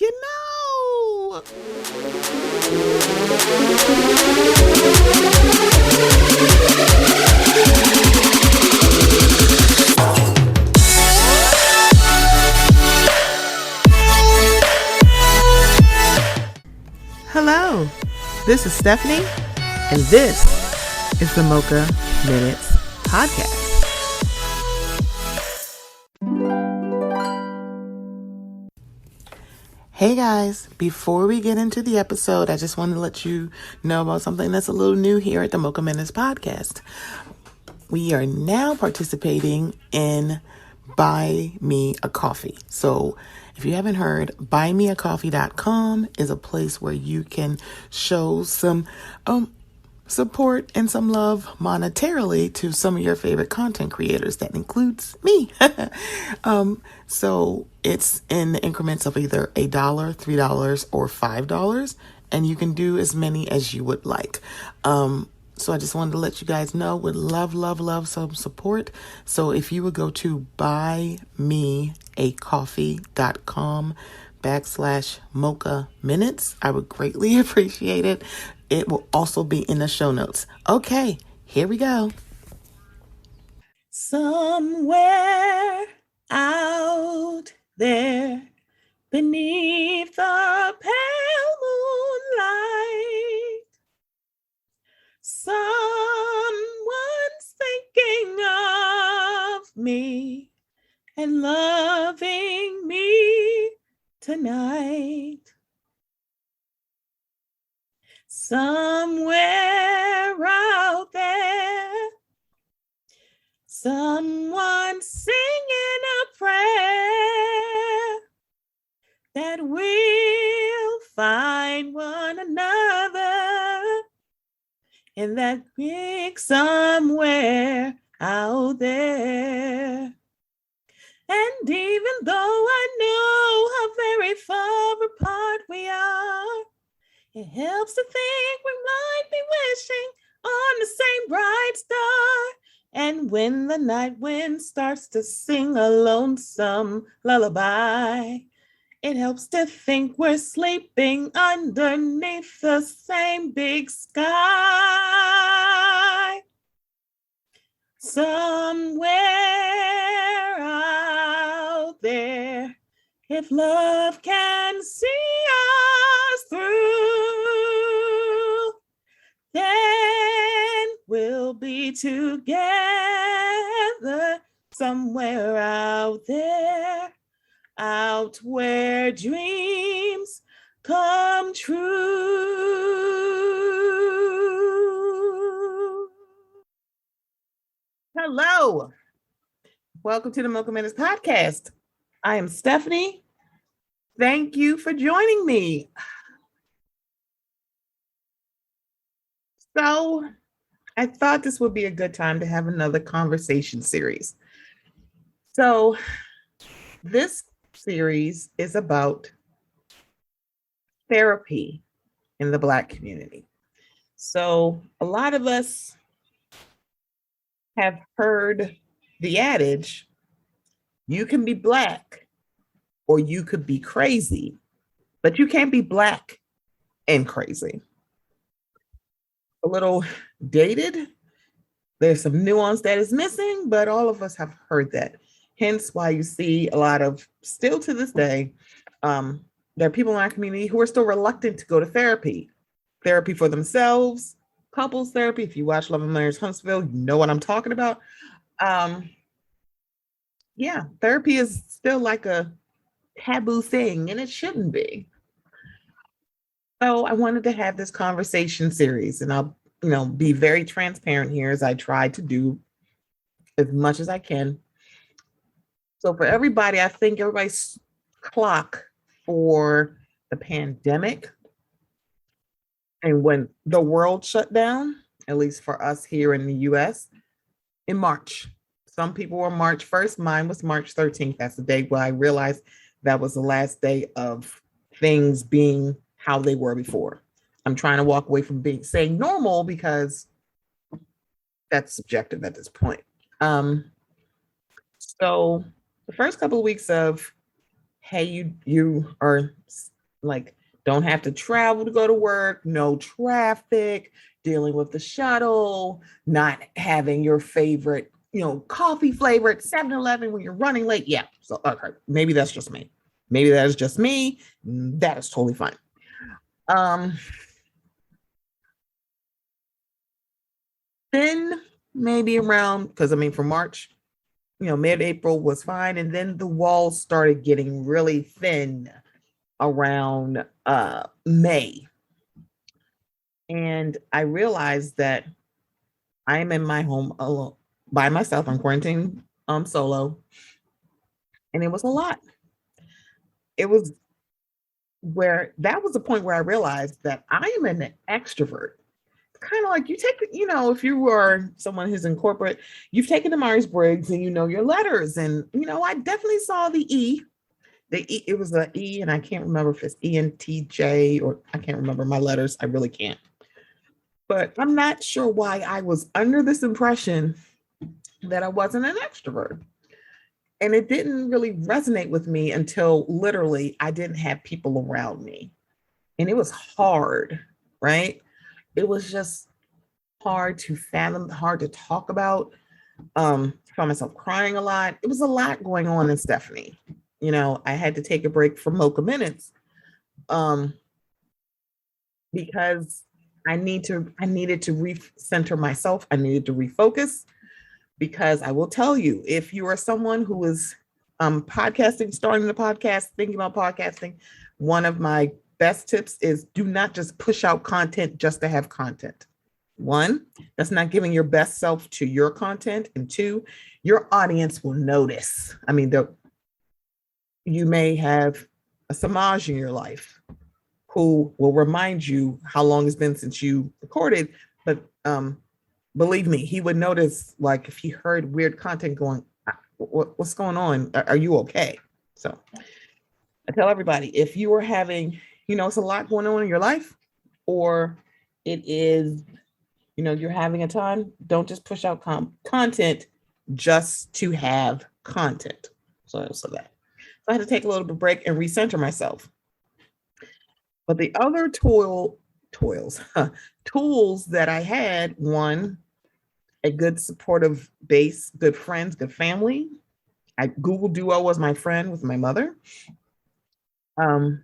You know. Hello, this is Stephanie, and this is the Mocha Minutes Podcast. Hey guys, before we get into the episode, I just wanted to let you know about something that's a little new here at the Mocha Minutes Podcast. We are now participating in Buy Me a Coffee. So if you haven't heard, buymeacoffee.com is a place where you can show some support and some love monetarily to some of your favorite content creators. That includes me. So it's in the increments of either $1, $3, or $5, and you can do as many as you would like. So I just wanted to let you guys know, would love some support. So if you would go to buymeacoffee.com/Mocha Minutes, I would greatly appreciate it. It will also be in the show notes. Okay, here we go. Somewhere out there beneath the pale moonlight, someone's thinking of me and loving me tonight. Somewhere out there, someone singing a prayer that we'll find one another in that big somewhere out there. And even though I know how very far apart we are, it helps to think we might be wishing on the same bright star. And when the night wind starts to sing a lonesome lullaby, it helps to think we're sleeping underneath the same big sky. Somewhere out there, if love can see us through, then we'll be together somewhere out there, out where dreams come true. Hello. Welcome to the Mocha Minutes Podcast. I am Stephanie. Thank you for joining me. So, I thought this would be a good time to have another conversation series. So, this series is about therapy in the Black community. So, a lot of us have heard the adage, you can be Black or you could be crazy, but you can't be Black and crazy. A little dated. There's some nuance that is missing, but all of us have heard that. Hence why you see a lot of, still to this day, there are people in our community who are still reluctant to go to therapy for themselves, couples therapy. If you watch Love and Marriage Huntsville, you know what I'm talking about. Therapy is still like a taboo thing, and it shouldn't be. So I wanted to have this conversation series, and I'll, be very transparent here as I try to do as much as I can. So for everybody, I think everybody's clock for the pandemic and when the world shut down, at least for us here in the US, in March. Some people were March 1st. Mine was March 13th. That's the day where I realized that was the last day of things being how they were before. I'm trying to walk away from saying normal because that's subjective at this point. So the first couple of weeks of hey, you are like don't have to travel to go to work, no traffic, dealing with the shuttle, not having your favorite, coffee flavor at 7-Eleven when you're running late. Yeah. So okay, maybe that's just me. Maybe that is just me. That is totally fine. Um, then maybe around, because I mean, for March, mid-April was fine, and then the walls started getting really thin around May, and I realized that I'm in my home alone by myself. I'm quarantined solo, and it was a lot. It was where that was the point where I realized that I am an extrovert. Kind of like you take, if you are someone who's in corporate, you've taken the Myers-Briggs and you know your letters. And, I definitely saw the E. The E, it was the E, and I can't remember if it's ENTJ or I can't remember my letters. I really can't. But I'm not sure why I was under this impression that I wasn't an extrovert. And it didn't really resonate with me until literally I didn't have people around me. And it was hard, right? It was just hard to fathom, hard to talk about. I found myself crying a lot. It was a lot going on in Stephanie. I had to take a break from Mocha Minutes um, because I needed to recenter myself. I needed to refocus because I will tell you, if you are someone who is podcasting, starting the podcast, thinking about podcasting, one of my best tips is do not just push out content just to have content. One, that's not giving your best self to your content. And two, your audience will notice. I mean, you may have a Samaj in your life who will remind you how long it's been since you recorded, but believe me, he would notice, like, if he heard weird content going, what's going on? Are you okay? So I tell everybody, if you are having, it's a lot going on in your life, or it is, you're having a time, don't just push out content just to have content. So that. So I had to take a little bit of break and recenter myself. But the other tools that I had, one, a good supportive base, good friends, good family. Google Duo was my friend with my mother. I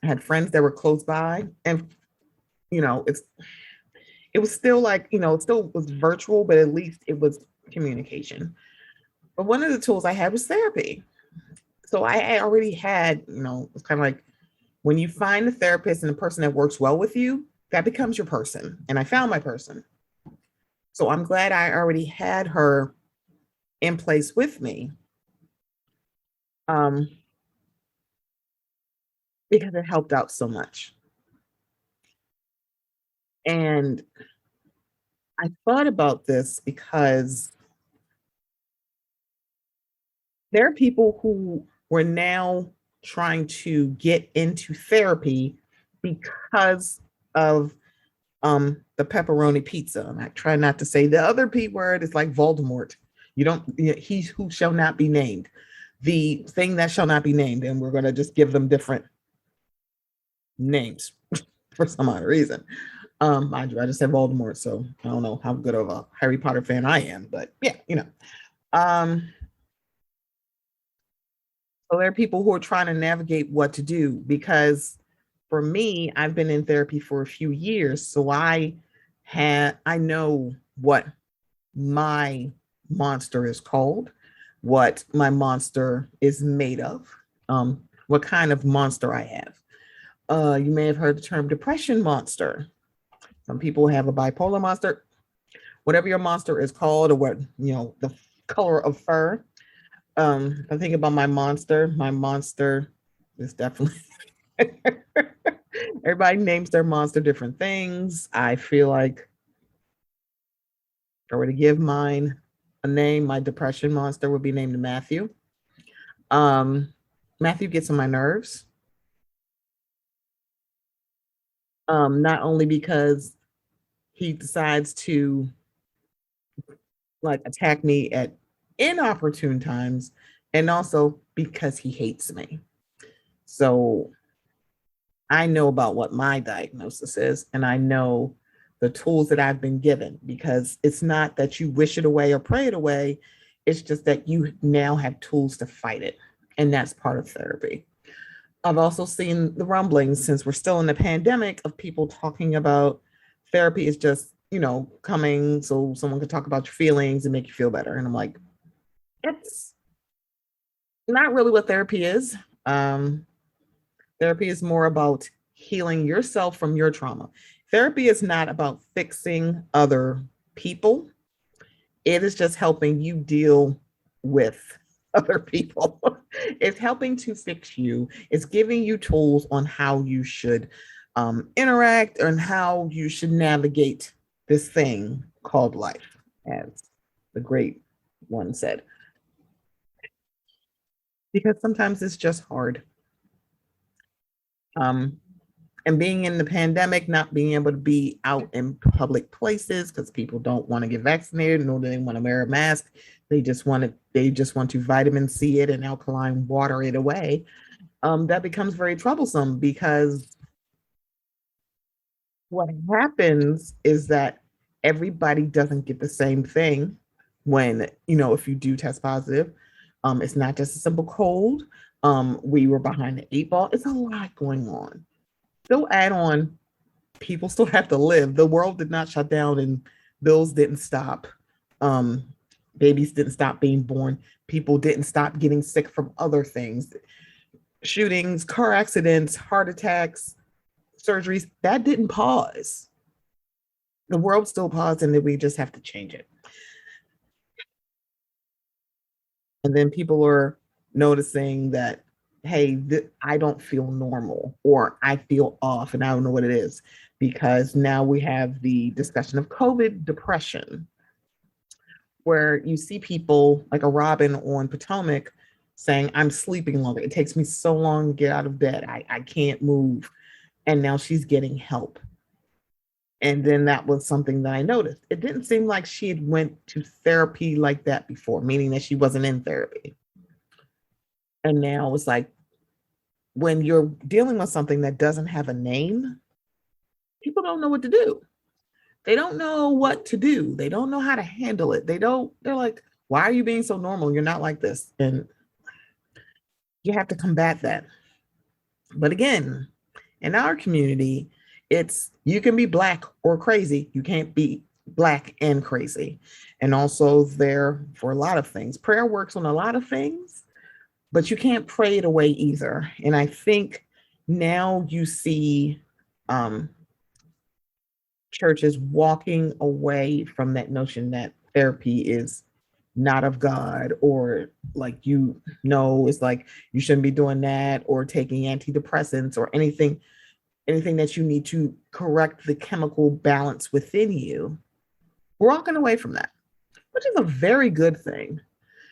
had friends that were close by, and it was still like, it still was virtual, but at least it was communication. But one of the tools I had was therapy. So I already had, it's kind of like when you find a therapist and a person that works well with you, that becomes your person. And I found my person. So I'm glad I already had her in place with me. Because it helped out so much. And I thought about this because there are people who were now trying to get into therapy because of the pepperoni pizza. And I try not to say the other P word. Is like Voldemort. You don't, he who shall not be named, the thing that shall not be named. And we're going to just give them different names for some odd reason. I just said Voldemort, so I don't know how good of a Harry Potter fan I am, but yeah, so there are people who are trying to navigate what to do, because for me, I've been in therapy for a few years, so I know what my monster is called, what my monster is made of, what kind of monster I have. You may have heard the term depression monster. Some people have a bipolar monster. Whatever your monster is called, or what, the color of fur. I think about my monster is definitely everybody names their monster different things. I feel like if I were to give mine a name, my depression monster would be named Matthew. Matthew gets on my nerves. Not only because he decides to like attack me at inopportune times, and also because he hates me. So I know about what my diagnosis is, and I know the tools that I've been given, because it's not that you wish it away or pray it away. It's just that you now have tools to fight it. And that's part of therapy. I've also seen the rumblings, since we're still in the pandemic, of people talking about therapy is just, coming so someone could talk about your feelings and make you feel better. And I'm like, it's not really what therapy is. Um, Therapy is more about healing yourself from your trauma. Therapy is not about fixing other people. It is just helping you deal with other people. It's helping to fix you. It's giving you tools on how you should interact and how you should navigate this thing called life, as the great one said. Because sometimes it's just hard. Um, and being in the pandemic, not being able to be out in public places because people don't want to get vaccinated, nor do they want to wear a mask. They just want to vitamin C it and alkaline water it away. That becomes very troublesome, because what happens is that everybody doesn't get the same thing when, if you do test positive. It's not just a simple cold. We were behind the eight ball. It's a lot going on. Still add on, people still have to live. The world did not shut down and bills didn't stop. Um, Babies didn't stop being born. People didn't stop getting sick from other things. Shootings, car accidents, heart attacks, surgeries, that didn't pause. The world still paused, and then we just have to change it. And then people are noticing that, hey, I don't feel normal, or I feel off and I don't know what it is, because now we have the discussion of COVID depression, where you see people like a Robin on Potomac saying, I'm sleeping longer. It takes me so long to get out of bed. I can't move. And now she's getting help. And then that was something that I noticed. It didn't seem like she had went to therapy like that before, meaning that she wasn't in therapy. And now it's like, when you're dealing with something that doesn't have a name, people don't know what to do. They don't know what to do. They don't know how to handle it. They're like, why are you being so normal? You're not like this. And you have to combat that. But again, in our community, it's, you can be black or crazy. You can't be black and crazy. And also, there for a lot of things, prayer works on a lot of things, but you can't pray it away either. And I think now you see um, churches walking away from that notion that therapy is not of God, or like, it's like you shouldn't be doing that, or taking antidepressants, or anything that you need to correct the chemical balance within you. We're walking away from that, which is a very good thing.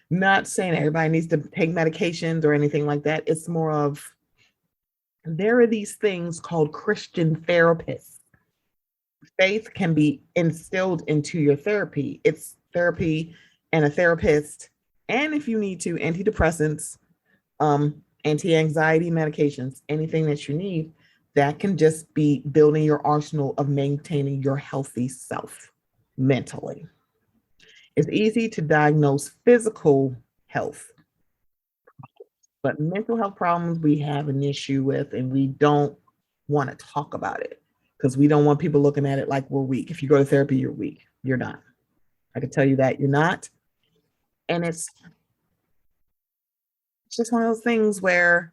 Not saying everybody needs to take medications or anything like that. It's more of, there are these things called Christian therapists. Faith can be instilled into your therapy. It's therapy and a therapist, and if you need to, antidepressants, anti-anxiety medications, anything that you need, that can just be building your arsenal of maintaining your healthy self mentally. It's easy to diagnose physical health, but mental health problems we have an issue with, and we don't want to talk about it because we don't want people looking at it like we're weak. If you go to therapy, you're weak. You're not. I can tell you that you're not. And it's just one of those things where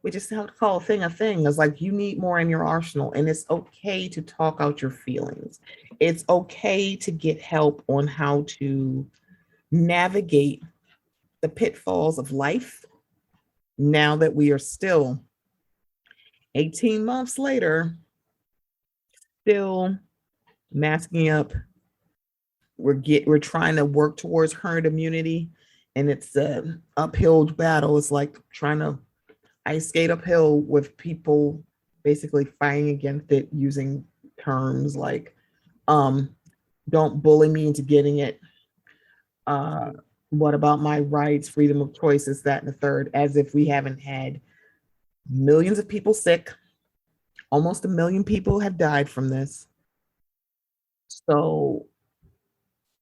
we just have to call a thing a thing. It's like, you need more in your arsenal, and it's okay to talk out your feelings. It's okay to get help on how to navigate the pitfalls of life, now that we are still 18 months later, still masking up. We're trying to work towards herd immunity, and it's an uphill battle. It's like trying to ice skate uphill with people basically fighting against it, using terms like, don't bully me into getting it. What about my rights, freedom of choice, is that and the third, as if we haven't had millions of people sick. Almost a million people have died from this. So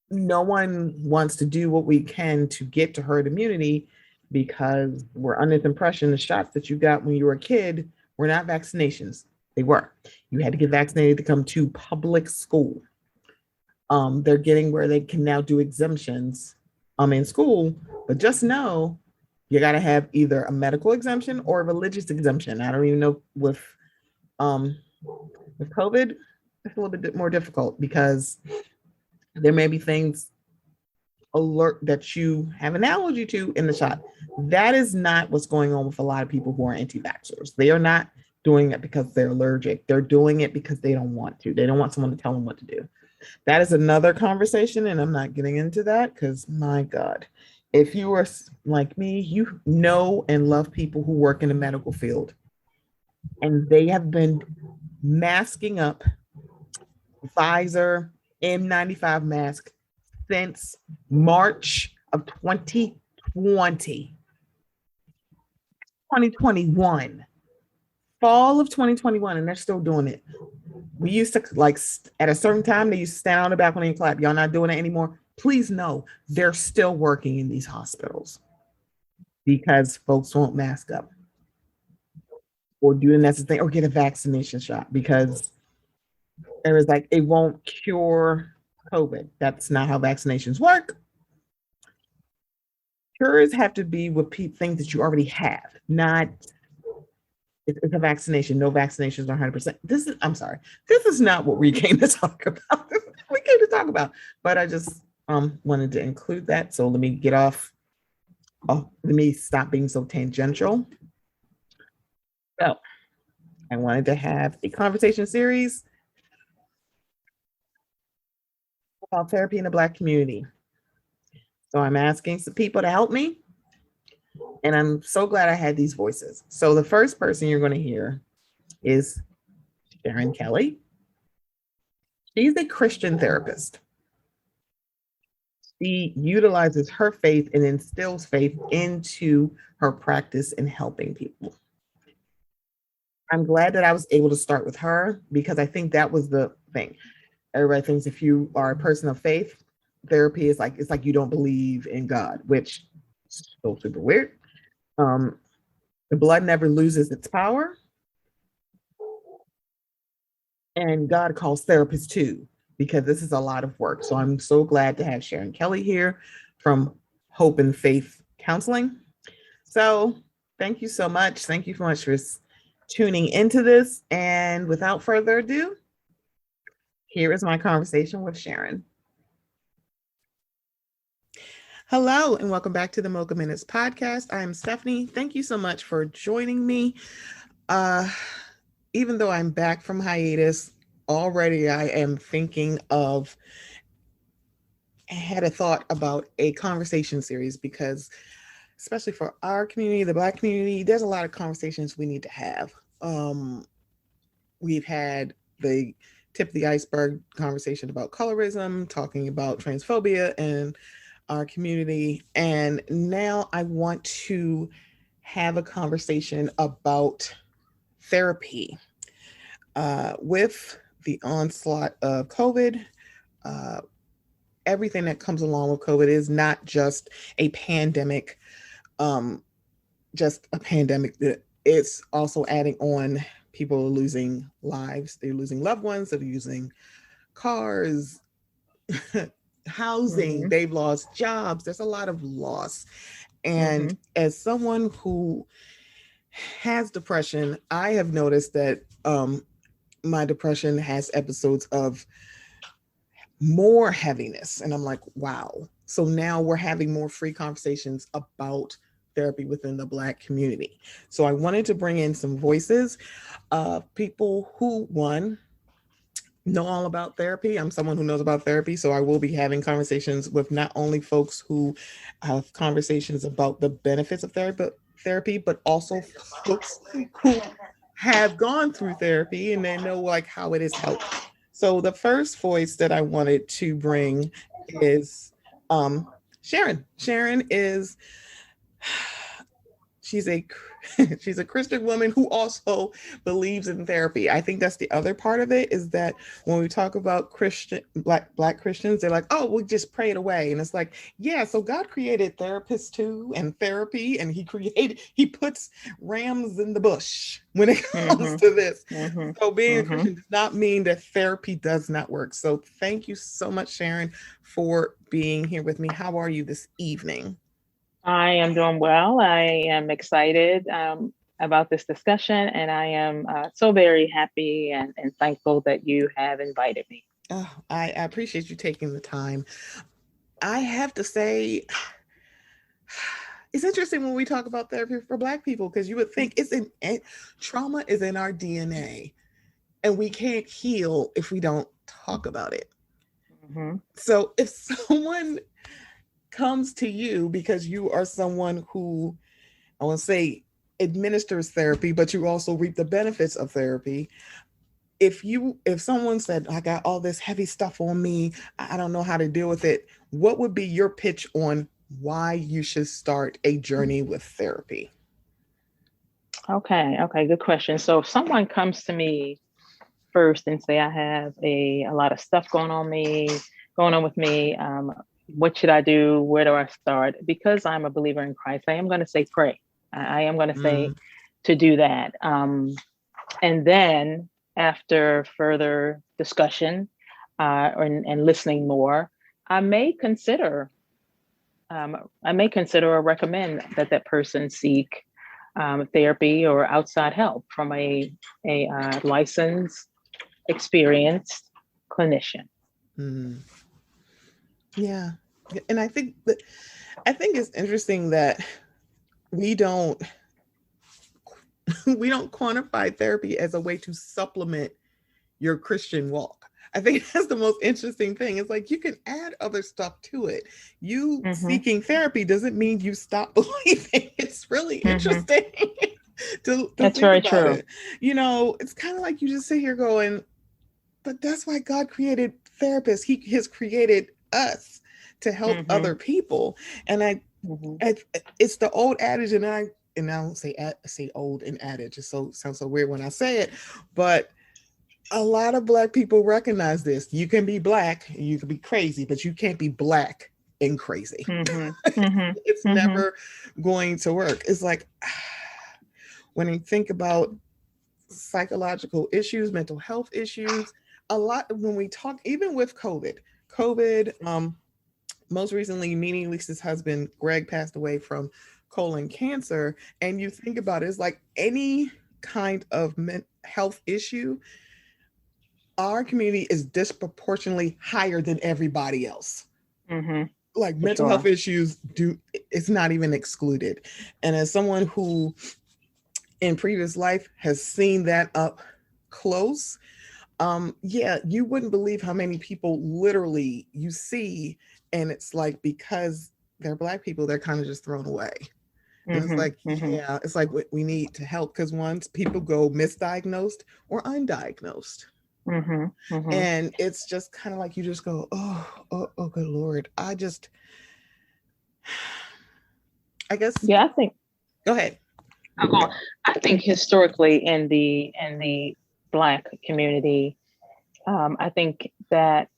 no one wants to do what we can to get to herd immunity because we're under the impression the shots that you got when you were a kid were not vaccinations. They were. You had to get vaccinated to come to public school. They're getting where they can now do exemptions in school, but just know you got to have either a medical exemption or a religious exemption. I don't even know um, with COVID, it's a little bit more difficult because there may be things alert that you have an allergy to in the shot. That is not what's going on with a lot of people who are anti-vaxxers. They are not doing it because they're allergic. They're doing it because they don't want to. They don't want someone to tell them what to do. That is another conversation, and I'm not getting into that because, my God, if you are like me, you know and love people who work in the medical field, and they have been masking up Pfizer N95 mask since March of 2021, fall of 2021, and they're still doing it. We used to, like, at a certain time, they used to stand on the balcony and clap. Y'all not doing it anymore. Please know they're still working in these hospitals because folks won't mask up or do the necessary thing or get a vaccination shot because there is like, it won't cure COVID. That's not how vaccinations work. Cures have to be with things that you already have, not it's a vaccination. No vaccinations are 100%. I'm sorry. This is not what we came to talk about. We came to talk about, but I just wanted to include that. So let me get off. Oh, let me stop being so tangential. So I wanted to have a conversation series about therapy in the Black community. So I'm asking some people to help me. And I'm so glad I had these voices. So the first person you're going to hear is Sharon Kelly. She's a Christian therapist. She utilizes her faith and instills faith into her practice in helping people. I'm glad that I was able to start with her because I think that was the thing. Everybody thinks if you are a person of faith, therapy is like, it's like you don't believe in God, which is so super weird. The blood never loses its power. And God calls therapists too, because this is a lot of work. So I'm so glad to have Sharon Kelly here from Hope and Faith Counseling. So thank you so much. Thank you so much for tuning into this. And without further ado, here is my conversation with Sharon. Hello, and welcome back to the Mocha Minutes podcast. I am Stephanie. Thank you so much for joining me. Even though I'm back from hiatus, already I am thinking of, I had a thought about a conversation series because especially for our community, the Black community, there's a lot of conversations we need to have. We've had the tip of the iceberg conversation about colorism, talking about transphobia in our community. And now I want to have a conversation about therapy. With the onslaught of COVID, everything that comes along with COVID is not just a pandemic, It's also adding on people losing lives. They're losing loved ones. They're losing cars, housing. Mm-hmm. They've lost jobs. There's a lot of loss. And as someone who has depression, I have noticed that my depression has episodes of more heaviness. And I'm like, wow. So now we're having more free conversations about therapy within the Black community. So I wanted to bring in some voices of people who, one, know all about therapy. I'm someone who knows about therapy. So I will be having conversations with not only folks who have conversations about the benefits of therapy, but also folks who have gone through therapy and they know like how it has helped. So the first voice that I wanted to bring is Sharon is she's a she's a Christian woman who also believes in therapy. I think that's the other part of it, is that when we talk about Christian black Christians, they're like, oh, we just pray it away. And it's like, yeah, so God created therapists too and therapy, and he puts rams in the bush when it comes to this. So being a Christian does not mean that therapy does not work. So thank you so much, Sharon, for being here with me. How are you this evening? I am doing well. I am excited about this discussion, and I am so very happy and thankful that you have invited me. Oh, I appreciate you taking the time. I have to say, it's interesting when we talk about therapy for Black people, because you would think trauma is in our DNA, and we can't heal if we don't talk about it. hmm So if someone comes to you because you are someone who, I want to say, administers therapy, but you also reap the benefits of therapy. If someone said, I got all this heavy stuff on me, I don't know how to deal with it, what would be your pitch on why you should start a journey with therapy? Okay, good question. So if someone comes to me first and say I have a lot of stuff going on with me, what should I do? Where do I start? Because I'm a believer in Christ, I am going to say pray. I am going to say Mm, to do that. And then after further discussion and listening more, I may consider or recommend that that person seek therapy or outside help from a licensed, experienced clinician. mm, yeah. And I think it's interesting that we don't we don't quantify therapy as a way to supplement your Christian walk. I think that's the most interesting thing. It's like you can add other stuff to it. You hmm seeking therapy doesn't mean you stop believing. It's really hmm interesting to That's think very about true. it. It's kind of like you just sit here going, but that's why God created therapists. He has created us to help hmm other people. And hmm I it's the old adage, and I don't say old and adage. It sounds so weird when I say it, but a lot of Black people recognize this. You can be Black, you can be crazy, but you can't be Black and crazy. hmm hmm It's hmm never going to work. It's like when you think about psychological issues, mental health issues, a lot when we talk, even with COVID, most recently, Nene Leakes' husband, Greg, passed away from colon cancer. And you think about it, it's like any kind of health issue, our community is disproportionately higher than everybody else. hmm Like For mental health sure. issues it's not even excluded. And as someone who in previous life has seen that up close, yeah, you wouldn't believe how many people literally you see, and it's like because they're Black people, they're kind of just thrown away. And it's hmm like, hmm yeah, it's like we need to help, because once people go misdiagnosed or undiagnosed, hmm hmm and it's just kind of like you just go, oh, good Lord. I guess, Yeah, I think. go ahead. uh I think historically in the Black community, I think that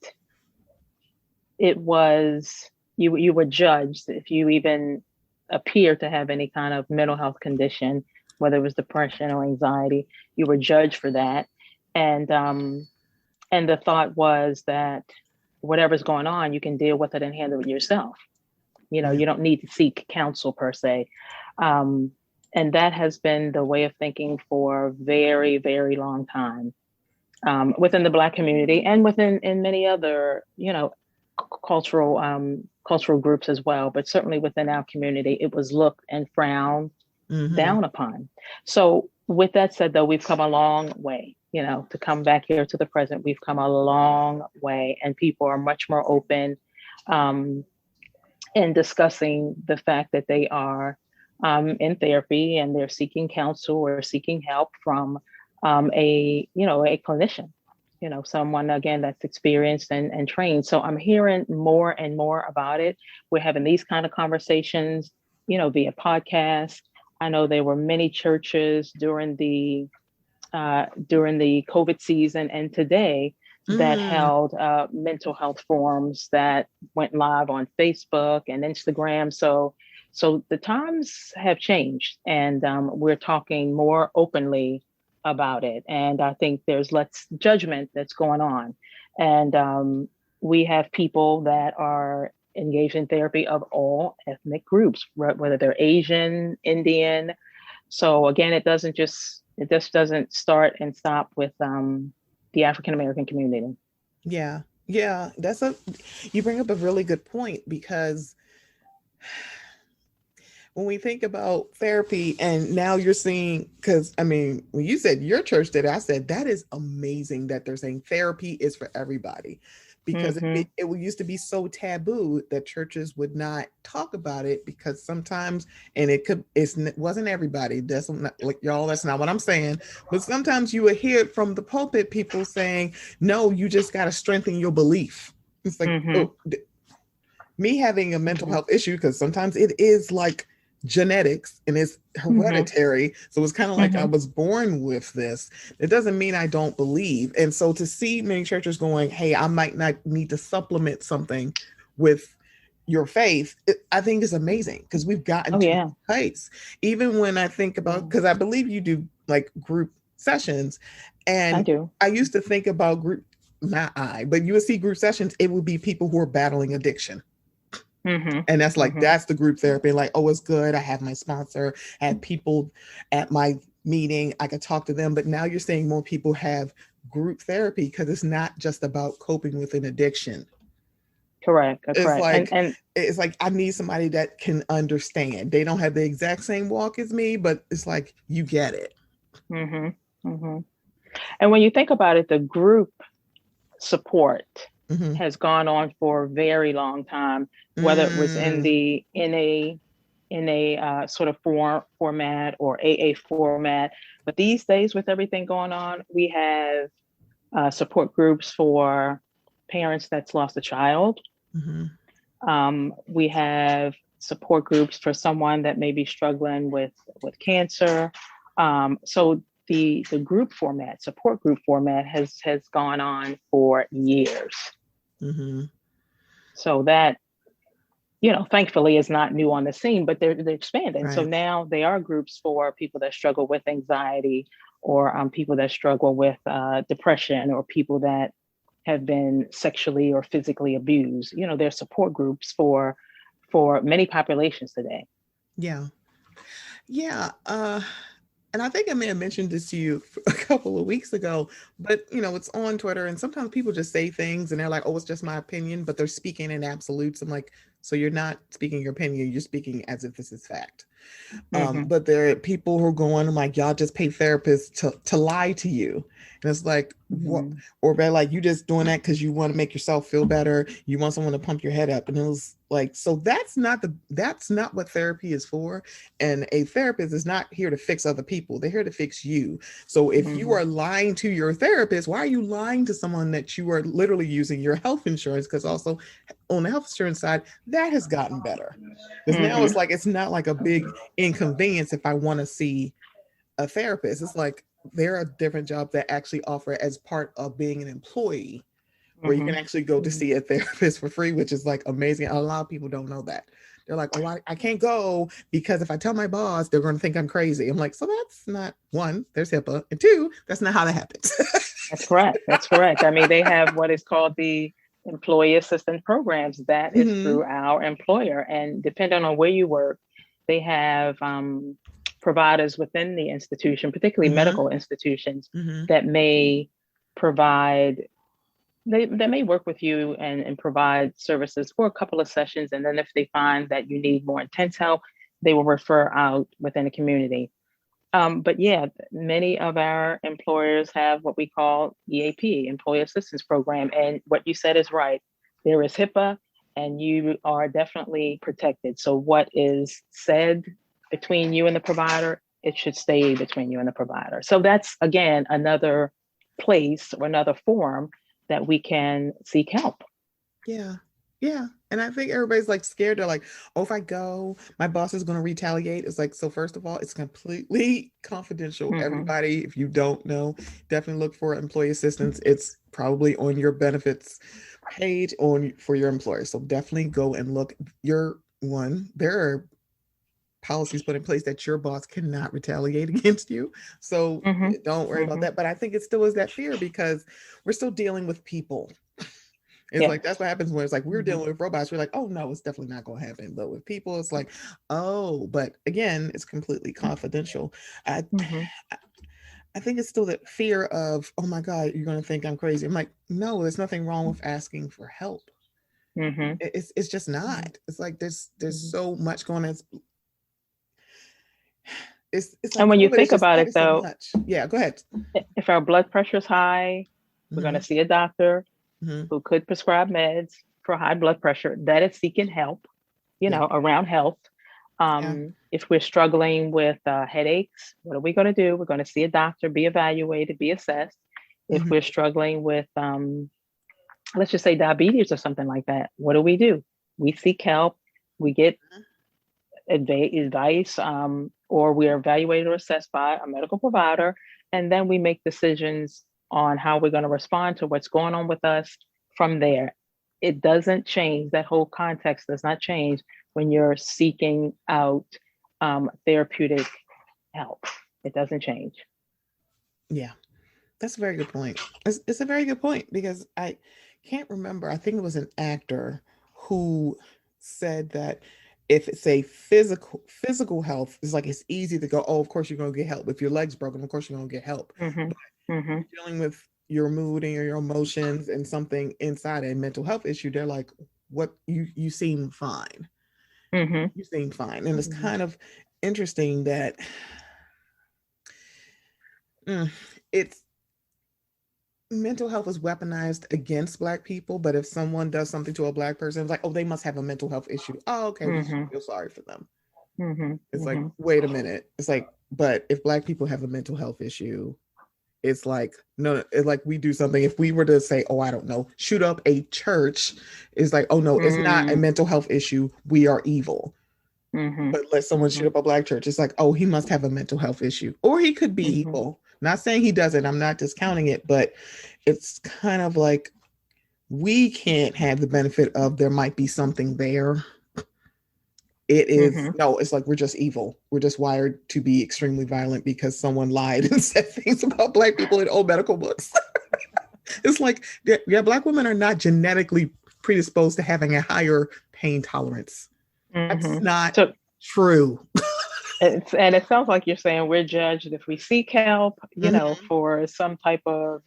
it was you were judged if you even appear to have any kind of mental health condition, whether it was depression or anxiety. You were judged for that, and the thought was that whatever's going on, you can deal with it and handle it yourself. Yeah. You don't need to seek counsel per se. um, and that has been the way of thinking for a very, very long time, within the Black community and within in many other cultural groups as well. But certainly within our community, it was looked and frowned Mm-hmm. down upon. So with that said, though, we've come a long way. To come back here to the present, we've come a long way, and people are much more open, um, in discussing the fact that they are, in therapy and they're seeking counsel or seeking help from, a clinician. someone again that's experienced and trained. So I'm hearing more and more about it. We're having these kind of conversations, via podcast. I know there were many churches during the COVID season and today that Mm, held mental health forums that went live on Facebook and Instagram. So the times have changed, and we're talking more openly about it. And I think there's less judgment that's going on, and we have people that are engaged in therapy of all ethnic groups, whether they're Asian, Indian. So again, it just doesn't start and stop with the African American community. yeah. Yeah. You bring up a really good point because when we think about therapy and now you're seeing, because I mean, when you said your church did it, I said that is amazing that they're saying therapy is for everybody, because Mm-hmm. it used to be so taboo that churches would not talk about it because sometimes, and it wasn't everybody. That's not, like, y'all, that's not what I'm saying. But sometimes you would hear it from the pulpit, people saying, no, you just got to strengthen your belief. It's like, Mm-hmm. oh, me having a mental Mm-hmm. health issue, because sometimes it is like genetics and it's Mm-hmm. hereditary. So it's kind of like I Mm-hmm. was born with this. It doesn't mean I don't believe. And so to see many churches going, hey, I might not need to supplement something with your faith, I think is amazing because we've gotten Oh to yeah. this place. Even when I think about, Yeah. because I believe you do like group sessions, I and do. I used to think about group, not I, but you would see group sessions, it would be people who are battling addiction, Mm-hmm. and that's like, Mm-hmm. that's the group therapy. Like, oh, it's good. I have my sponsor, I have people at my meeting, I could talk to them. But now you're saying more people have group therapy because it's not just about coping with an addiction. Correct. It's Correct. And like, and I need somebody that can understand. They don't have the exact same walk as me, but it's like you get it. mm-hmm. Mm-hmm. And when you think about it, the group support Mm-hmm. has gone on for a very long time, whether it was in Mm, the in a sort of format or AA format. But these days, with everything going on, we have support groups for parents that's lost a child. mm-hmm. We have support groups for someone that may be struggling with cancer. So the group format, support group format, has gone on for years. Mm-hmm. So that, thankfully is not new on the scene, but they're expanding. So Right. now they are groups for people that struggle with anxiety, or people that struggle with depression, or people that have been sexually or physically abused. There's support groups for many populations today. Yeah. Yeah. And I think I may have mentioned this to you a couple of weeks ago, but it's on Twitter, and sometimes people just say things and they're like, oh, it's just my opinion, but they're speaking in absolutes. I'm like, so you're not speaking your opinion, you're speaking as if this is fact. Mm-hmm. But there are people who are going, I'm like, y'all just pay therapists to lie to you. And it's like, what? Mm-hmm. Or they're like, you just doing that because you want to make yourself feel better. You want someone to pump your head up. And it was like, so that's not what therapy is for. And a therapist is not here to fix other people. They're here to fix you. So if you Mm-hmm. are lying to your therapist, why are you lying to someone that you are literally using your health insurance? Because also on the health insurance side, that has gotten better. Because now Mm-hmm. it's not like a big inconvenience if I want to see a therapist. It's like there are different jobs that actually offer as part of being an employee where you can Mm-hmm. actually go to see a therapist for free, which is like amazing. A lot of people don't know that. They're like, oh, I can't go because if I tell my boss, they're going to think I'm crazy. I'm like, so that's not, one, there's HIPAA, and two, that's not how that happens. That's correct. That's correct. I mean, they have what is called the employee assistance programs. That is Mm-hmm. through our employer, and depending on where you work, they have providers within the institution, particularly Mm-hmm. medical institutions, Mm-hmm. that may provide they may work with you and provide services for a couple of sessions. And then if they find that you need more intense help, they will refer out within the community. But yeah, many of our employers have what we call EAP, Employee Assistance Program. And what you said is right. There is HIPAA, and you are definitely protected. So what is said between you and the provider, it should stay between you and the provider. So that's, again, another place or another form that we can seek help. Yeah. Yeah. And I think everybody's like scared. They're like, oh, if I go, my boss is going to retaliate. It's like, so first of all, it's completely confidential. Mm-hmm. Everybody, if you don't know, definitely look for employee assistance. It's probably on your benefits page on for your employer. So definitely go and look. There are policies put in place that your boss cannot retaliate against you. So Mm-hmm. don't worry about Mm-hmm. that. But I think it still is that fear because we're still dealing with people. It's Yeah. like that's what happens when it's like we're Mm-hmm. dealing with robots. We're like, oh no, it's definitely not going to happen. But with people, it's like, oh, but again, it's completely confidential. I, Mm-hmm. I think it's still that fear of, oh my God, you're going to think I'm crazy. I'm like, no, there's nothing wrong with asking for help. Mm-hmm. It's just not. It's like there's Mm-hmm. so much going on. It's And like when you COVID has think just about it, added so though, much. Yeah, go ahead. if our blood pressure is high, we're going Hmm. to see a doctor Hmm. who could prescribe meds for high blood pressure. That is seeking help, Yeah, around health. yeah. If we're struggling with headaches, what are we going to do? We're going to see a doctor, be evaluated, be assessed. If Hmm. we're struggling with, let's just say diabetes or something like that, what do? We seek help, we get advice, or we are evaluated or assessed by a medical provider, and then we make decisions on how we're going to respond to what's going on with us from there. It doesn't change. That whole context does not change when you're seeking out therapeutic help. It doesn't change. Yeah. That's a very good point. It's a very good point because I can't remember. I think it was an actor who said that if it's a physical health, it's like it's easy to go, oh, of course you're gonna get help. If your leg's broken, of course you're gonna get help. Mm-hmm. But Mm-hmm. you're dealing with your mood and your emotions and something inside a mental health issue, they're like, what you seem fine. Mm-hmm. You seem fine. And it's Mm-hmm. kind of interesting that mm, it's mental health is weaponized against black people, but if someone does something to a black person, it's like, oh, they must have a mental health issue. Oh, okay, we Mm-hmm. feel sorry for them. Mm-hmm. It's like, Mm-hmm. wait a minute. It's like, but if black people have a mental health issue, it's like, no, it's like we do something. If we were to say, oh, I don't know, shoot up a church, it's like, oh no, it's not a Mm-hmm. mental health issue. We are evil. Mm-hmm. But let someone shoot Mm-hmm. up a black church, it's like, oh, he must have a mental health issue. Or he could be Mm-hmm. evil. Not saying he doesn't. I'm not discounting it, but it's kind of like we can't have the benefit of there might be something there. It is Mm-hmm. no, it's like we're just evil. We're just wired to be extremely violent because someone lied and said things about black people in old medical books. It's like, yeah, black women are not genetically predisposed to having a higher pain tolerance. That's Mm-hmm. not So true. and it sounds like you're saying we're judged if we seek help, Hmm. for some type of,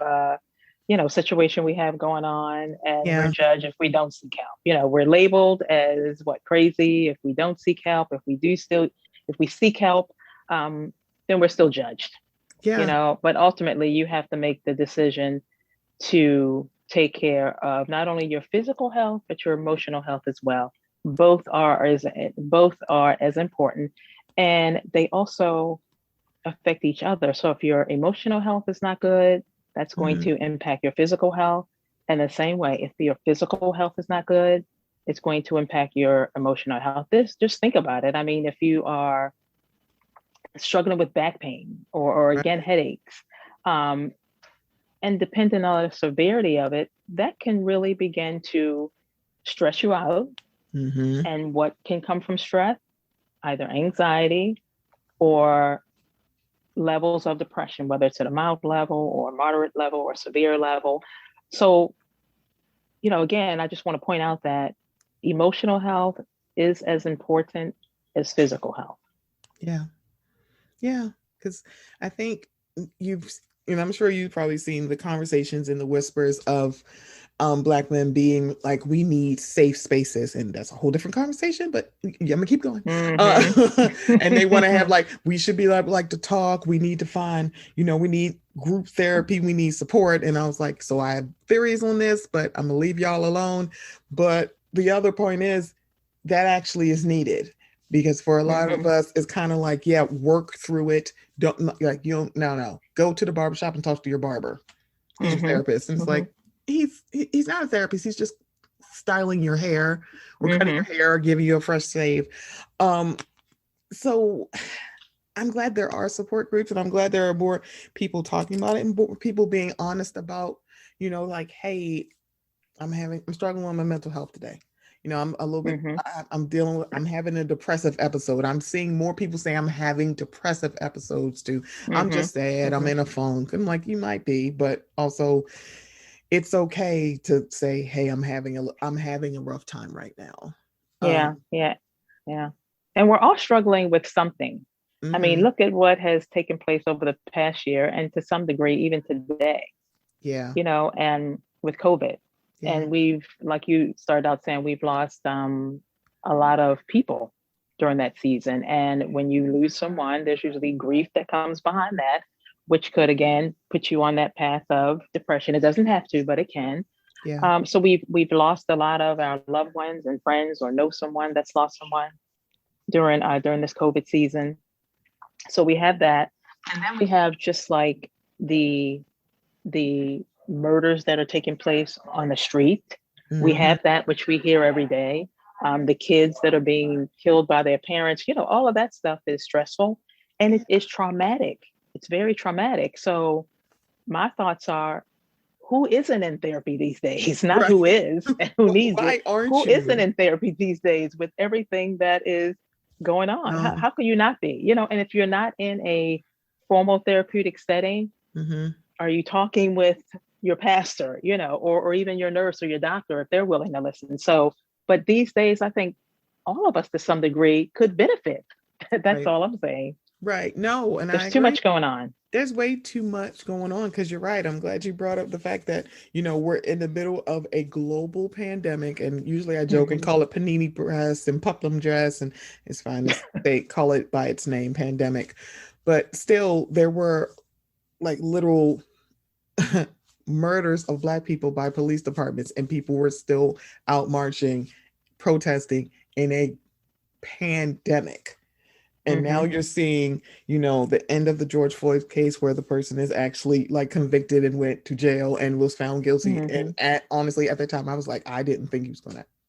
situation we have going on, and we're Yeah, judged if we don't seek help. We're labeled as what, crazy if we don't seek help. If we seek help, then we're still judged. yeah, But ultimately, you have to make the decision to take care of not only your physical health but your emotional health as well. Both are as important, and they also affect each other. So if your emotional health is not good, that's going hmm, to impact your physical health. And the same way, if your physical health is not good, it's going to impact your emotional health. This Just think about it. I mean, if you are struggling with back pain or again right. headaches, um, and depending on the severity of it, that can really begin to stress you out. Hmm. And what can come from stress? Either anxiety or levels of depression, whether it's at a mild level or moderate level or severe level. So, again, I just want to point out that emotional health is as important as physical health. Yeah, yeah. Because I think you've, I'm sure you've probably seen the conversations and the whispers of black men being like, we need safe spaces, and that's a whole different conversation. But yeah, I'm gonna keep going. Mm-hmm. And they want to have like, we should be like to talk. We need to find, we need group therapy. We need support. And I was like, so I have theories on this, but I'm gonna leave y'all alone. But the other point is that actually is needed because for a lot of Mm-hmm. us, it's kind of like, yeah, work through it. Don't like you don't no no go to the barbershop and talk to your barber. he's your therapist. And it's Mm-hmm. like, he's not a therapist. He's just styling your hair or cutting your Mm-hmm. hair or giving you a fresh shave. Um, so I'm glad there are support groups, and I'm glad there are more people talking about it and more people being honest about, like, hey, I'm struggling with my mental health today. I'm a little bit, Mm-hmm. I'm having a depressive episode. I'm seeing more people say I'm having depressive episodes too. I'm Mm-hmm. just sad. I'm Mm-hmm. in a funk. I'm like, you might be, but also it's okay to say, hey, I'm having a rough time right now. Yeah, Um, yeah, yeah. And we're all struggling with something. I mean, mhm, look at what has taken place over the past year and to some degree, even today, yeah, and with COVID. yeah, And we've, like you started out saying, we've lost a lot of people during that season. And when you lose someone, there's usually grief that comes behind that, which could again put you on that path of depression. It doesn't have to, but it can. yeah. So we've lost a lot of our loved ones and friends, or know someone that's lost someone during this COVID season. So we have that, and then we have just like the the murders that are taking place on the street. We Mhm. have that, which we hear every day. The kids that are being killed by their parents. All of that stuff is stressful, and it is traumatic. It's very traumatic. So my thoughts are, who isn't in therapy these days? Not Right. who is and who needs it. Why aren't Who isn't you? in therapy these days with everything that is going on? How, No. how can you not be? And if you're not in a formal therapeutic setting, Mhm. are you talking with your pastor, or even your nurse or your doctor if they're willing to listen? So, but these days, I think all of us to some degree could benefit. That's Right. all I'm saying. Right. No, and I There's too agree. much going on. There's way too much going on because you're right. I'm glad you brought up the fact that, we're in the middle of a global pandemic. And usually I joke and Mm-hmm. call it panini press and puplum dress, and it's fine. They call it by its name, pandemic. But still, there were like literal murders of Black people by police departments, and people were still out marching, protesting in a pandemic. And now Mm-hmm. you're seeing, the end of the George Floyd case where the person is actually like convicted and went to jail and was found guilty. And Mm-hmm. honestly, at the time, I was like, I didn't think it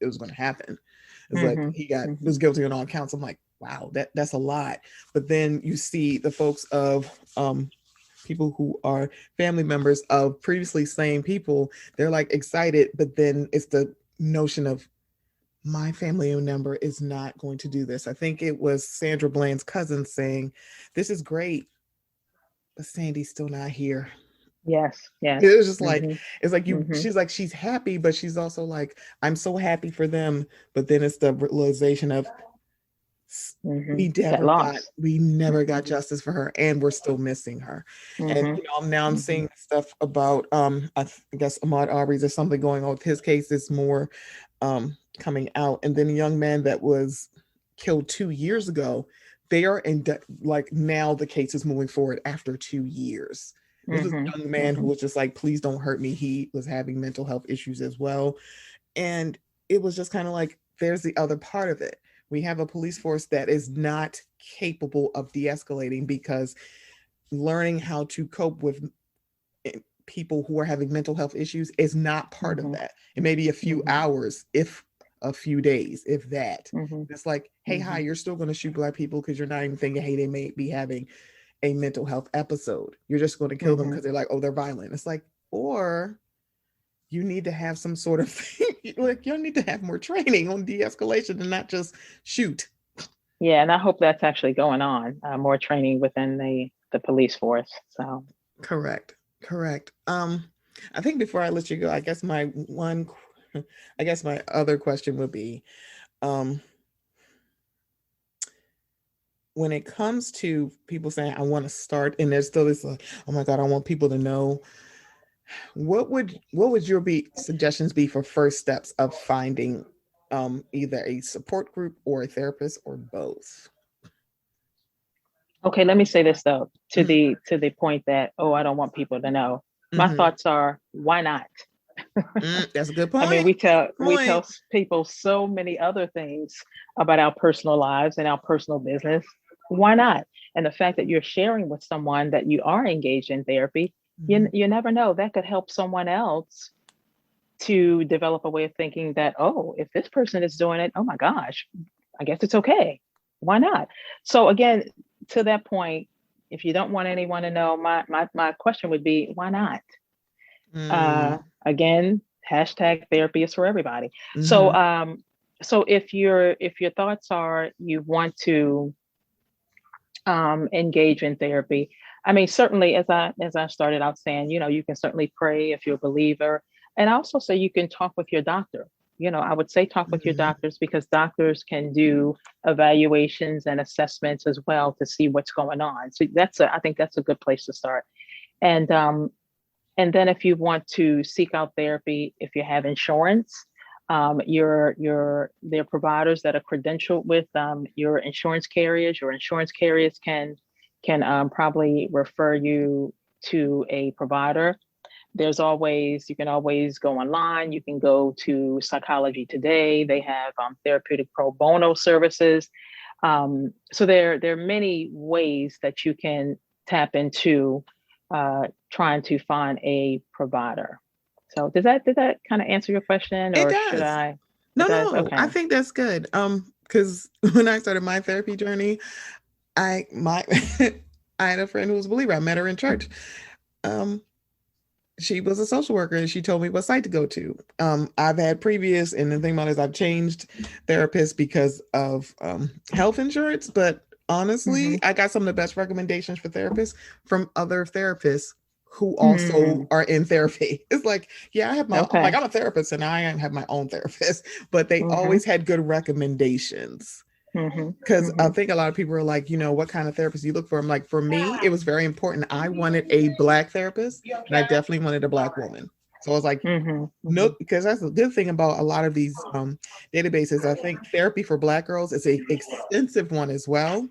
was gonna happen. It's like Mm-hmm. he was Mm-hmm. guilty on all counts. I'm like, wow, that's a lot. But then you see the folks of people who are family members of previously slain people, they're like excited, but then it's the notion of my family member is not going to do this. I think it was Sandra Bland's cousin saying, "This is great, but Sandy's still not here." Yes. It Yes. was just like, Mm-hmm. it's like Mm-hmm. she's like, she's happy, but she's also like, I'm so happy for them. But then it's the realization of Mm-hmm. That loss. we never Mm-hmm. got justice for her, and we're still missing her. And Mm-hmm. now I'm Mm-hmm. seeing stuff about I guess Ahmaud Arbery's, there's something going on with his case. It's more coming out. And then a young man that was killed 2 years ago, they are like now the case is moving forward after 2 years. This was a young Mm-hmm. man who Mm-hmm. was just like, please don't hurt me. He was having mental health issues as well. And it was just kind of like, there's the other part of it. We have a police force that is not capable of de-escalating because learning how to cope with people who are having mental health issues is not part of Mm-hmm. that. It may be a few Mm-hmm. hours, if a few days, if that. Mm-hmm. It's like, hey, hi, Mm-hmm. you're still going to shoot Black people because you're not even thinking, hey, they may be having a mental health episode. You're just going to kill them Mm-hmm. because they're like, oh, they're violent. It's like, or you need to have some sort of thing, like you need to have more training on de-escalation and not just shoot. Yeah, and I hope that's actually going on. More training within the police force. So. Correct. Correct. I think before I let you go, I guess my other question would be, um, when it comes to people saying, I want to start, and there's still this like, oh my God, I want people to know, what would your suggestions be for first steps of finding either a support group or a therapist or both? Okay, let me say this though, to Mm-hmm. the point that, oh, I don't want people to know. My Mm-hmm. thoughts are, why not? That's a good I mean, point. we tell people so many other things about our personal lives and our personal business. Why not? And the fact that you're sharing with someone that you are engaged in therapy, You, Mhm. you never know. That could help someone else to develop a way of thinking that, oh, if this person is doing it, oh my gosh, I guess it's okay. Why not? So again, to that point, if you don't want anyone to know, my question would be, why not? Mm. Again, hashtag therapy is for everybody. So Mhm. so if your thoughts are you want to engage in therapy. I mean, certainly, as I started out saying, you know, you can certainly pray if you're a believer, and I also say you can talk with your doctor. You know, I would say talk with your Mhm. doctors because doctors can do evaluations and assessments as well to see what's going on. So I think that's a good place to start. And and then if you want to seek out therapy, if you have insurance, there are providers that are credentialed with your insurance carriers. Your insurance carriers can probably refer you to a provider. There's always You can always go online. You can go to Psychology Today. They have therapeutic pro bono services. So there are many ways that you can tap into trying to find a provider. So did that kind of answer your question, It or should does. I? It No, does. no, I Okay. think that's good. Because when I started my therapy journey, I my I had a friend who was a believer. I met her in church. Um, she was a social worker and she told me what site to go to. I've had previous, and the thing about it is I've changed therapists because of health insurance, but Mm-hmm. honestly, I got some of the best recommendations for therapists from other therapists who also Mm, are in therapy. It's like, yeah, I'm like, okay. I'm a therapist and I have my own therapist, but they Mm-hmm. always had good recommendations. Mm-hmm. Because I Mm-hmm. think a lot of people are like, what kind of therapist you look for? I'm like, for me, it was very important. I wanted a Black therapist, and I definitely wanted a Black woman. So I was like, Mm-hmm. Mm-hmm. no, because that's the good thing about a lot of these databases. I think therapy for Black girls is a extensive one as well.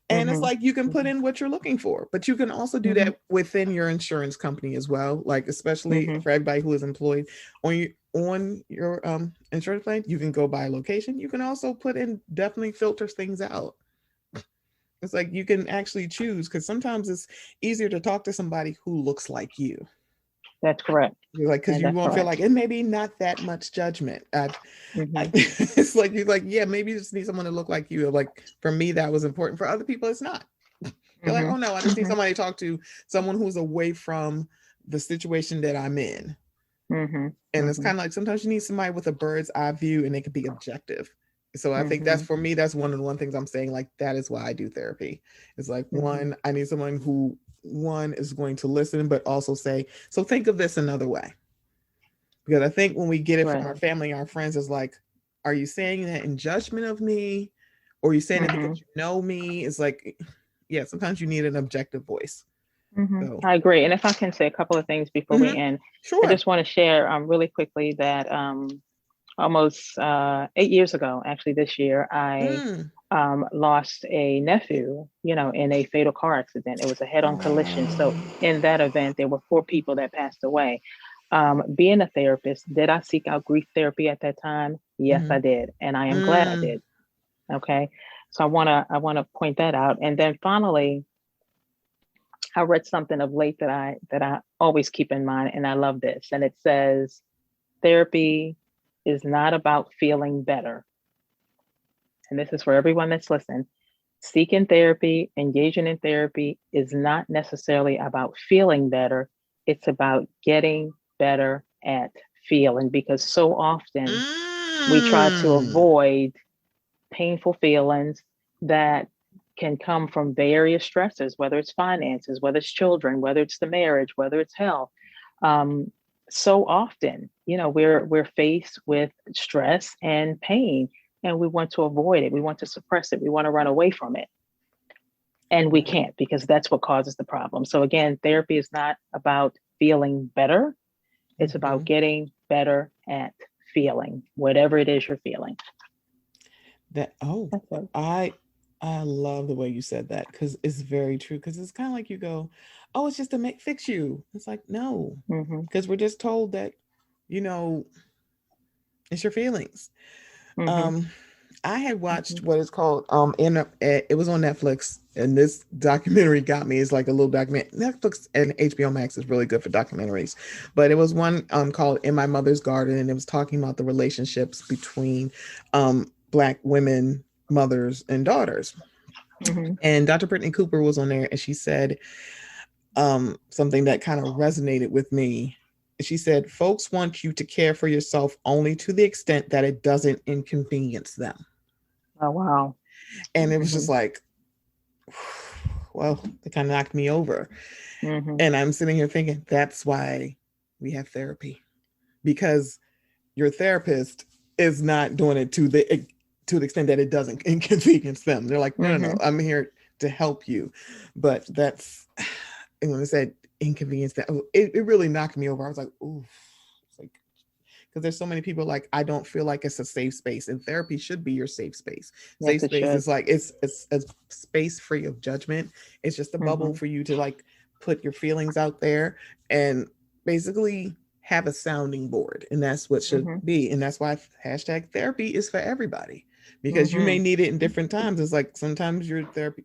And it's Mm-hmm. like you can put Mm-hmm. in what you're looking for, but you can also do Mm-hmm. that within your insurance company as well. Like especially Mm-hmm. for everybody who is employed on your insurance plan, you can go by location. You can also put in definitely filters things out. It's like you can actually choose because sometimes it's easier to talk to somebody who looks like you. That's correct. You're like, because And you that's won't feel correct. like it may be not that much judgment. Mm-hmm. It's like you're like, yeah, maybe you just need someone to look like you. Like for me, that was important. For other people, it's not. They're like, Mm-hmm. oh no, I just need Mm-hmm. somebody to talk to, someone who's away from the situation that I'm in. Mm-hmm. And it's Mm-hmm. kind of like sometimes you need somebody with a bird's eye view and they can be objective. So I think that's Mm-hmm. for me, that's one of the one things I'm saying, like that is why I do therapy. It's like Mm-hmm. one, I need someone who one is going to listen, but also say, so think of this another way. Because I think when we get it from Right. our family, our friends, is like, are you saying that in judgment of me? Or are you saying it Mm-hmm. because you know me? It's like, yeah, sometimes you need an objective voice. Mm-hmm. So, I agree. And if I can say a couple of things before we mhm, end, I sure. just want to share really quickly that almost 8 years ago, actually this year, I Mm. lost a nephew, you know, in a fatal car accident. It was a head-on collision. So Oh. in that event, there were four people that passed away. Being a therapist, did I seek out grief therapy at that time? Yes, I Mhm. did, and I am glad I Mm. did. Okay, so I wanna point that out. And then finally, I read something of late that I always keep in mind, and I love this. And it says, therapy is not about feeling better. And this is for everyone that's listening. Seeking therapy, engaging in therapy is not necessarily about feeling better. It's about getting better at feeling because so often we try to Mm. avoid painful feelings that can come from various stressors, whether it's finances, whether it's children, whether it's the marriage, whether it's health. Um, so often, you know, we're faced with stress and pain, and we want to avoid it. We want to suppress it. We want to run away from it, and we Right. can't because that's what causes the problem. So again, therapy is not about feeling better. It's about Mhm. getting better at feeling whatever it is you're feeling. That That's it. I I love the way you said that because it's very true. Because it's kind of like you go, oh, it's just to make fix you. It's like no, Mm-hmm. because we're just told that, you know, it's your feelings. Mm-hmm. Um, I had watched what is called it was on Netflix, and this documentary got me. It's like a little document. Netflix and HBO Max is really good for documentaries, but it was one called In My Mother's Garden, and it was talking about the relationships between Black women, mothers, and daughters. Mm-hmm. And Dr. Brittany Cooper was on there, and she said something that kind of resonated with me. She said, "Folks want you to care for yourself only to the extent that it doesn't inconvenience them." Oh, wow. And it was just like, well, it kind of knocked me over. Mm-hmm. And I'm sitting here thinking, that's why we have therapy, because your therapist is not doing it to the extent that it doesn't inconvenience them. They're like, no, I'm here to help you. But that's, and when I said inconvenience, that it really knocked me over. I was like, ooh, it's like, because there's so many people like, I don't feel like it's a safe space, and therapy should be your safe space. Yes, Safe space is like, it's a space free of judgment. It's just a bubble for you to like put your feelings out there and basically have a sounding board. And that's what should be. And that's why hashtag therapy is for everybody, because you may need it in different times. It's like sometimes your therapy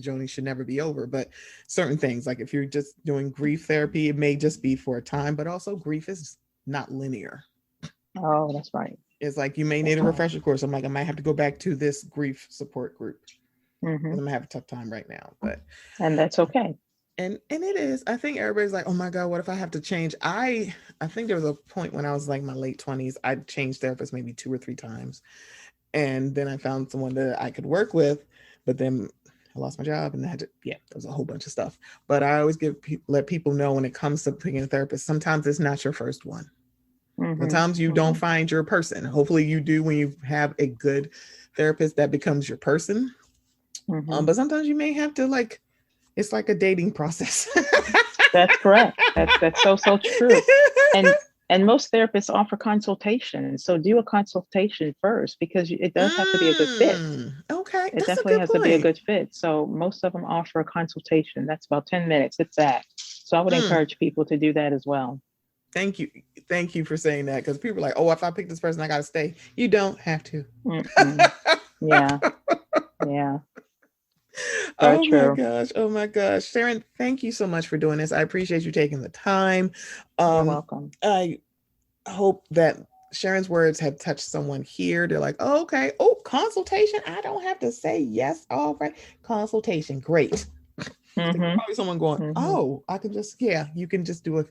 journey should never be over, but certain things, like if you're just doing grief therapy, it may just be for a time, but also grief is not linear. Oh, that's right. It's like you may need a refresher course. I'm like, I might have to go back to this grief support group because I'm gonna have a tough time right now. And that's okay. And it is. I think everybody's like, oh my God, what if I have to change? I think there was a point when I was like my late 20s, I changed therapists maybe 2 or 3 times. And then I found someone that I could work with, but then I lost my job and I had to, there was a whole bunch of stuff. But I always let people know when it comes to being a therapist, sometimes it's not your first one. Sometimes you don't find your person. Hopefully you do when you have a good therapist that becomes your person. But sometimes you may have to like, it's like a dating process. That's correct. That's so true. And most therapists offer consultation. So do a consultation first, because it does have to be a good fit. Okay. It definitely has to be a good fit. So most of them offer a consultation. That's about 10 minutes. It's that. So I would encourage people to do that as well. Thank you. Thank you for saying that, because people are like, oh, if I pick this person, I got to stay. You don't have to. Yeah. Yeah. Oh my gosh. Oh my gosh. Sharon, thank you so much for doing this. I appreciate you taking the time. You're welcome. I hope that Sharon's words have touched someone here. They're like, oh, okay. Oh, consultation. I don't have to say yes. All right. Consultation. Great. Probably someone going, oh, I can just, you can just do it.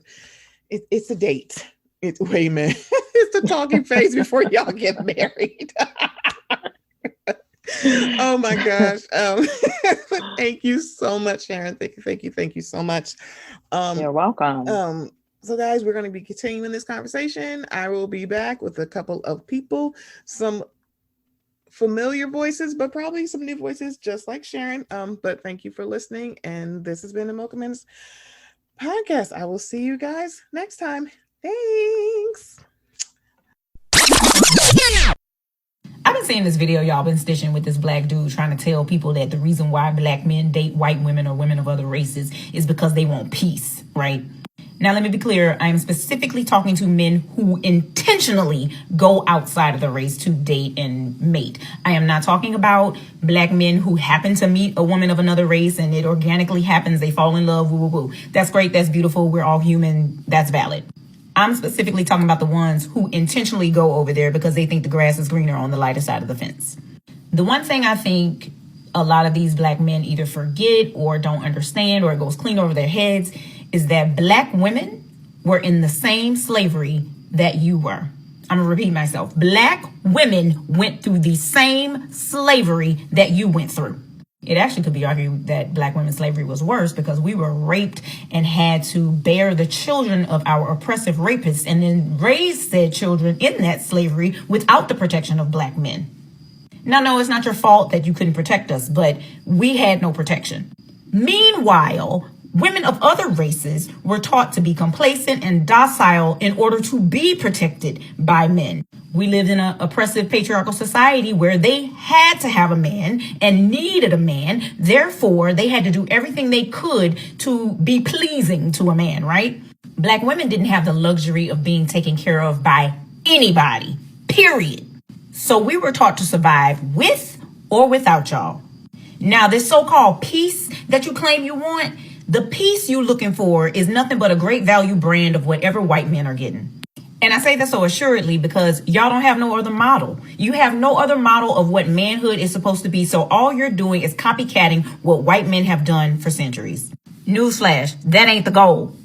It's a date. Wait a minute. It's the talking phase before y'all get married. Oh my gosh. Thank you so much, Sharon. Thank you so much. You're welcome. So guys, we're going to be continuing this conversation. I will be back with a couple of people, some familiar voices, but probably some new voices, just like Sharon. But thank you for listening. And this has been the Mocha Minutes podcast. I will see you guys next time. Thanks. I've been seeing this video y'all been stitching with this black dude trying to tell people that the reason why black men date white women or women of other races is because they want peace, right? Now, let me be clear. I am specifically talking to men who intentionally go outside of the race to date and mate. I am not talking about black men who happen to meet a woman of another race and it organically happens. They fall in love. Woo, woo, woo. That's great. That's beautiful. We're all human. That's valid. I'm specifically talking about the ones who intentionally go over there because they think the grass is greener on the lighter side of the fence. The one thing I think a lot of these black men either forget or don't understand, or it goes clean over their heads, is that black women were in the same slavery that you were. I'm gonna repeat myself. Black women went through the same slavery that you went through. It actually could be argued that black women's slavery was worse because we were raped and had to bear the children of our oppressive rapists and then raise said children in that slavery without the protection of black men. Now, no, it's not your fault that you couldn't protect us, but we had no protection. Meanwhile, women of other races were taught to be complacent and docile in order to be protected by men. We lived in an oppressive patriarchal society where they had to have a man and needed a man. Therefore, they had to do everything they could to be pleasing to a man, right? Black women didn't have the luxury of being taken care of by anybody, period. So we were taught to survive with or without y'all. Now, this so-called peace that you claim you want, the peace you're looking for is nothing but a great value brand of whatever white men are getting. And I say that so assuredly because y'all don't have no other model. You have no other model of what manhood is supposed to be. So all you're doing is copycatting what white men have done for centuries. Newsflash, that ain't the goal.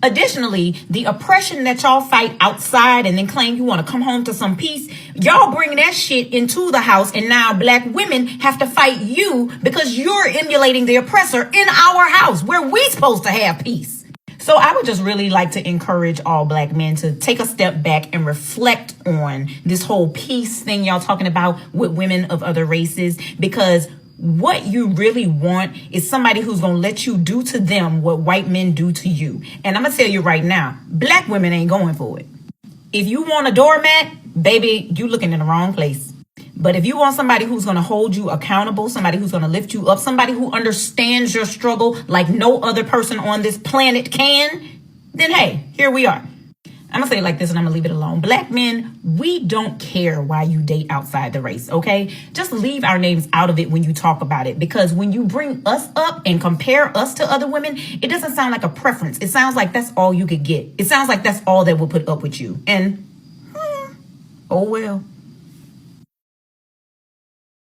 Additionally, the oppression that y'all fight outside and then claim you want to come home to some peace, y'all bring that shit into the house, and now black women have to fight you because you're emulating the oppressor in our house where we supposed to have peace. So I would just really like to encourage all black men to take a step back and reflect on this whole peace thing y'all talking about with women of other races, because what you really want is somebody who's going to let you do to them what white men do to you. And I'm going to tell you right now, black women ain't going for it. If you want a doormat, baby, you looking in the wrong place. But if you want somebody who's going to hold you accountable, somebody who's going to lift you up, somebody who understands your struggle like no other person on this planet can, then hey, here we are. I'm going to say it like this and I'm going to leave it alone. Black men, we don't care why you date outside the race, okay? Just leave our names out of it when you talk about it, because when you bring us up and compare us to other women, it doesn't sound like a preference. It sounds like that's all you could get. It sounds like that's all that will put up with you. And, oh well.